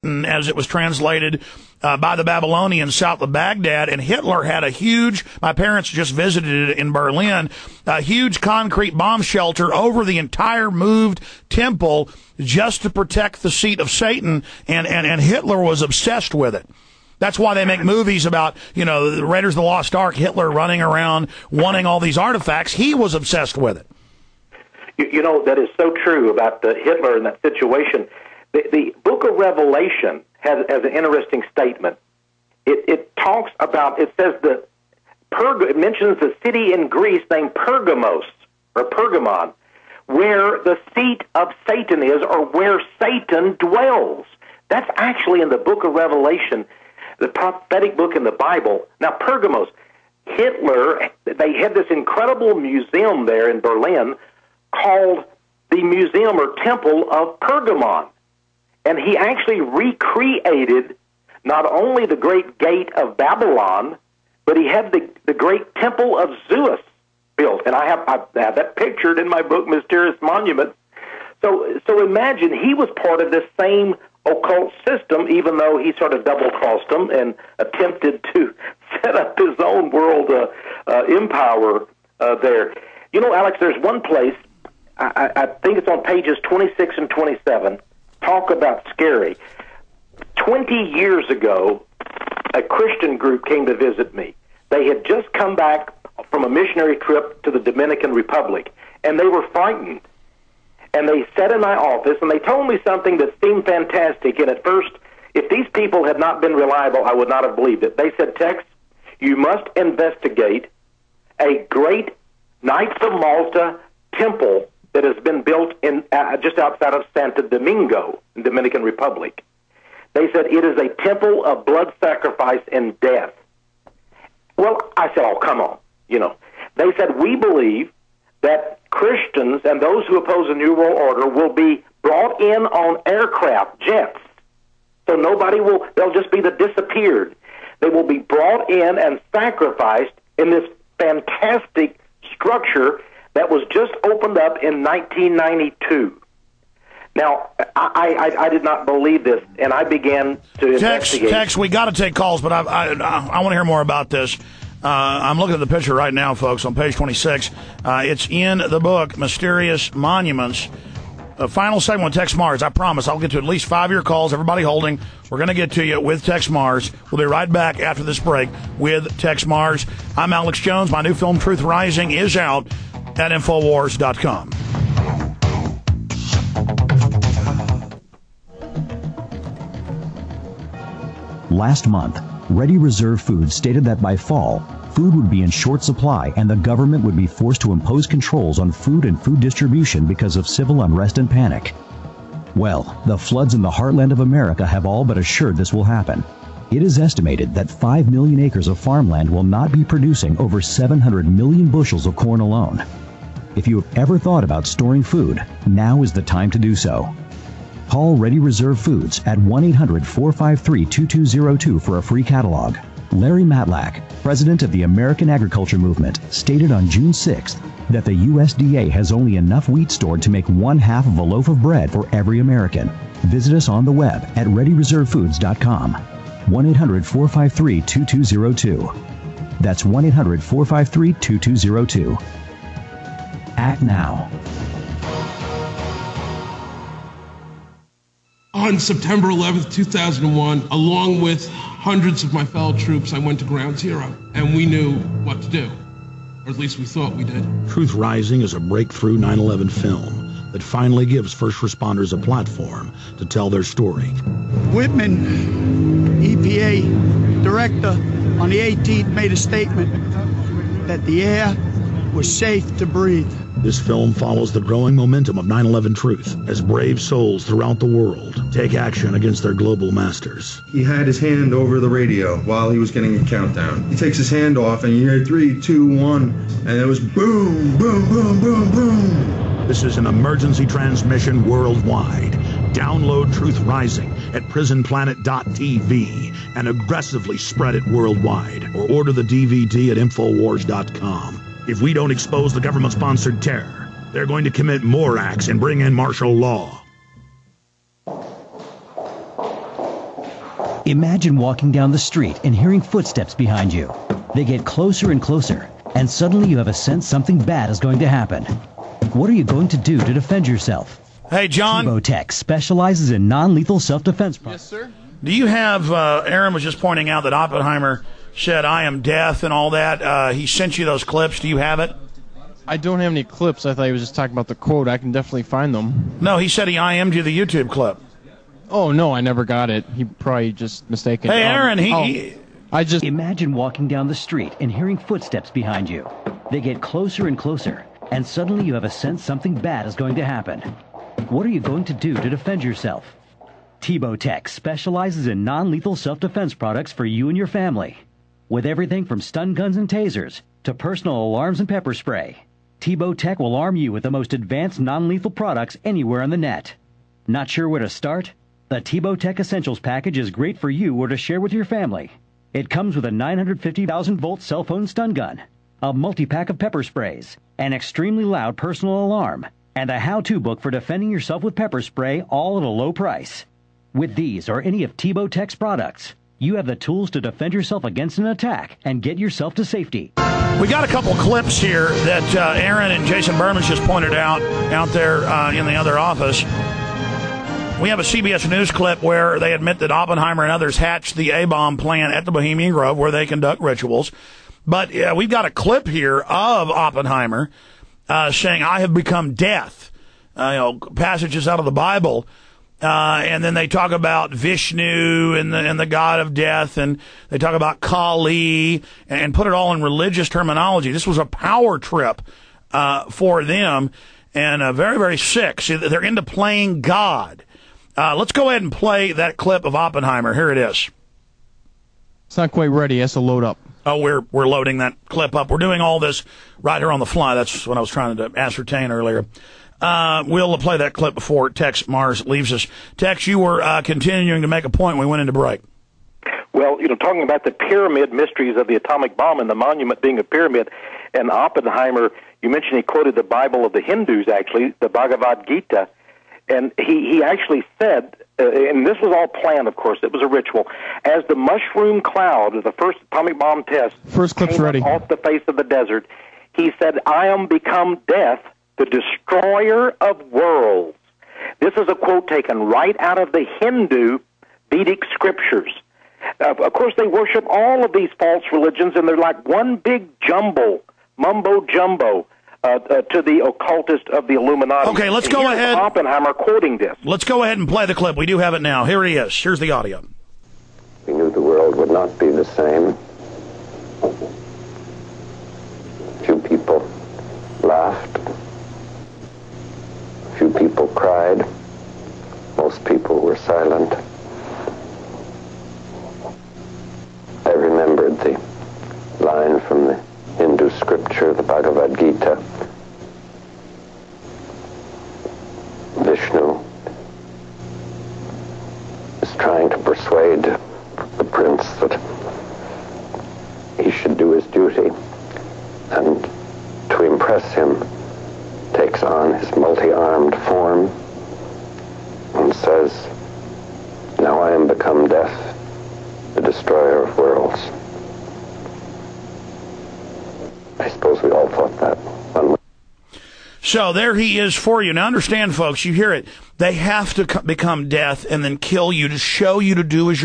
Satan, as it was translated by the Babylonians south of Baghdad. And Hitler had a huge, my parents just visited it in Berlin, a huge concrete bomb shelter over the entire moved temple just to protect the seat of Satan. And Hitler was obsessed with it. That's why they make movies about, the Raiders of the Lost Ark, Hitler running around wanting all these artifacts. He was obsessed with it. That is so true about Hitler in that situation. The book of Revelation has an interesting statement. It talks about, it says it mentions the city in Greece named Pergamos, or Pergamon, where the seat of Satan is, or where Satan dwells. That's actually in the book of Revelation, the prophetic book in the Bible. Now, Pergamos, Hitler, they had this incredible museum there in Berlin called the Museum or Temple of Pergamon. And he actually recreated not only the Great Gate of Babylon, but he had the Great Temple of Zeus built. And I have that pictured in my book, Mysterious Monuments. So imagine he was part of this same occult system, even though he sort of double-crossed them and attempted to set up his own world empire there. Alex, there's one place, I think it's on pages 26 and 27, talk about scary. 20 years ago, a Christian group came to visit me. They had just come back from a missionary trip to the Dominican Republic, and they were frightened. And they sat in my office, and they told me something that seemed fantastic. And at first, if these people had not been reliable, I would not have believed it. They said, Tex, you must investigate a great Knights of Malta temple that has been built in just outside of Santo Domingo in the Dominican Republic. They said it is a temple of blood sacrifice and death. Well, I said, oh, come on. They said, we believe that Christians and those who oppose the New World Order will be brought in on aircraft, jets. So they'll just be the disappeared. They will be brought in and sacrificed in this fantastic structure that was just opened up in 1992. Now, I did not believe this, and I began to investigate. Tex, we got to take calls, but I want to hear more about this. I'm looking at the picture right now, folks, on page 26. It's in the book, Mysterious Monuments. Final segment with Texe Marrs. I promise I'll get to at least 5 of your calls. Everybody holding. We're going to get to you with Texe Marrs. We'll be right back after this break with Texe Marrs. I'm Alex Jones. My new film, Truth Rising, is out at Infowars.com. Last month, Ready Reserve Foods stated that by fall, food would be in short supply and the government would be forced to impose controls on food and food distribution because of civil unrest and panic. Well, the floods in the heartland of America have all but assured this will happen. It is estimated that 5 million acres of farmland will not be producing over 700 million bushels of corn alone. If you have ever thought about storing food, now is the time to do so. Call Ready Reserve Foods at 1-800-453-2202 for a free catalog. Larry Matlack, president of the American Agriculture Movement, stated on June 6th that the USDA has only enough wheat stored to make 1/2 of a loaf of bread for every American. Visit us on the web at ReadyReserveFoods.com. 1-800-453-2202. That's 1-800-453-2202. Act now. On September 11th, 2001, along with hundreds of my fellow troops, I went to Ground Zero, and we knew what to do. Or at least we thought we did. Truth Rising is a breakthrough 9/11 film that finally gives first responders a platform to tell their story. Whitman, EPA director, on the 18th made a statement that the air was safe to breathe. This film follows the growing momentum of 9/11 truth as brave souls throughout the world take action against their global masters. He had his hand over the radio while he was getting a countdown. He takes his hand off and you hear 3, 2, 1, and it was boom, boom, boom, boom, boom. This is an emergency transmission worldwide. Download Truth Rising at prisonplanet.tv and aggressively spread it worldwide, or order the DVD at Infowars.com. If we don't expose the government-sponsored terror, they're going to commit more acts and bring in martial law. Imagine walking down the street and hearing footsteps behind you. They get closer and closer, and suddenly you have a sense something bad is going to happen. What are you going to do to defend yourself? Hey, John. Texe specializes in non-lethal self-defense products. Yes, sir. Do you have, Aaron was just pointing out that Oppenheimer said, I am death and all that. He sent you those clips. Do you have it? I don't have any clips. I thought he was just talking about the quote. I can definitely find them. No, he said he IM'd you the YouTube clip. Oh, no, I never got it. He probably just mistaken. Hey, Aaron, I just... Imagine walking down the street and hearing footsteps behind you. They get closer and closer, and suddenly you have a sense something bad is going to happen. What are you going to do to defend yourself? Texe specializes in non-lethal self-defense products for you and your family. With everything from stun guns and tasers to personal alarms and pepper spray, Texe will arm you with the most advanced non-lethal products anywhere on the net. Not sure where to start? The Texe Essentials package is great for you or to share with your family. It comes with a 950,000-volt cell phone stun gun, a multi-pack of pepper sprays, an extremely loud personal alarm, and a how-to book for defending yourself with pepper spray, all at a low price. With these or any of Texe products, you have the tools to defend yourself against an attack and get yourself to safety. We got a couple clips here that Aaron and Jason Berman's just pointed out there in the other office. We have a CBS News clip where they admit that Oppenheimer and others hatched the A-bomb plan at the Bohemian Grove where they conduct rituals. But we've got a clip here of Oppenheimer saying, I have become death, passages out of the Bible. And then they talk about Vishnu and the god of death, and they talk about Kali and put it all in religious terminology. This was a power trip for them, and very, very sick. See, they're into playing God. Let's go ahead and play that clip of Oppenheimer. Here it is. It's not quite ready. It has to load up. Oh, we're loading that clip up. We're doing all this right here on the fly. That's what I was trying to ascertain earlier. We'll play that clip before Texe Marrs leaves us. Texe, you were continuing to make a point. We went into break. Well, talking about the pyramid mysteries of the atomic bomb and the monument being a pyramid, and Oppenheimer, you mentioned he quoted the Bible of the Hindus, actually, the Bhagavad Gita, and he actually said, and this was all planned, of course, it was a ritual, as the mushroom cloud of the first atomic bomb test First clip's came ready. off the face of the desert, he said, I am become death, the destroyer of worlds. This is a quote taken right out of the Hindu Vedic scriptures. Of course, they worship all of these false religions, and they're like one big jumbo, mumbo-jumbo, to the occultist of the Illuminati. Okay, let's and go here's ahead. Oppenheimer quoting this. Let's go ahead and play the clip. We do have it now. Here he is. Here's the audio. We knew the world would not be the same. Few people laughed. Few people cried. Most people were silent. I remembered the line from the Hindu scripture, the Bhagavad Gita. Vishnu is trying to persuade the prince that he should do his duty, and to impress him takes on his multi-armed form and says, now I am become death, the destroyer of worlds. I suppose we all thought that one way. So there he is for you. Now understand, folks, you hear it. They have to become death and then kill you to show you to do as you're